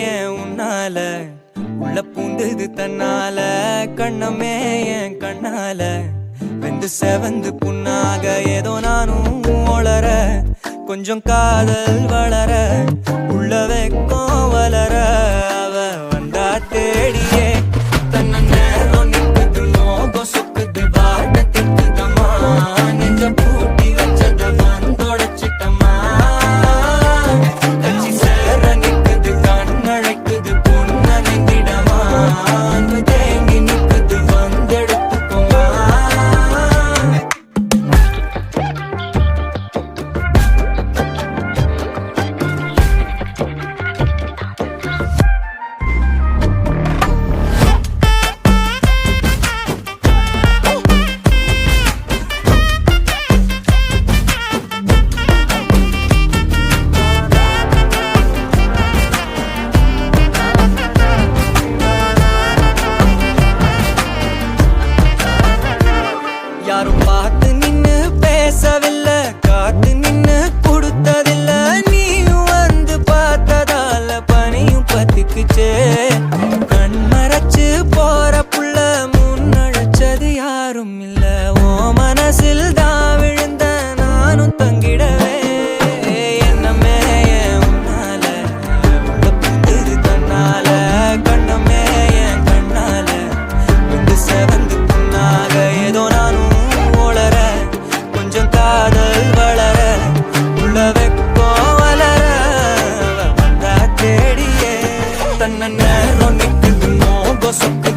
ஏன் உன்னால உள்ள பூந்தது தன்னால கண்ணமே என் கண்ணால வெந்து செவந்து புண்ணாக ஏதோ நானும் ஒளர கொஞ்சம் காதல் வளர உள்ள வெக்கம் வளர அவ வந்தா தேடியே தன்ன நேரம் நிக்குது மோகம் சுக்குது வாட்ட திக்குதம்மா நெஞ்ச பூட்டி வச்சத வந்தொடச்சிட்டம்மா கட்சி சேர நிக்குது கண்ணழைக்குது பொண்ண நெங்கிடமா அன்பு தேங்கி நிக்குது வந்தெடுத்துக்கோமா யாரும் பார்த்து நின்னு பேசவில்லை காத்து நின்னு கொடுத்ததில்ல நீயும் வந்து பார்த்ததால பனியும் பத்திக்குச்சே கண் மறைச்சு போற புள்ள முன்னழைச்சது யாரும் இல்ல ஓ மனசில் தான் விழுந்த நானும் தங்கிடவே என்னமே என் உன்னால உள்ள புந்தது தன்னால கண்ணமே என் கண்ணால வந்து செவந்து புண்ணாக ஏதோ நானும் ஒளர கொஞ்சம் காதல் வளர உள்ள வெக்கம் வளர வந்தா தேடியே தன்ன நேரம் நிக்குது மோகம் சொக்கு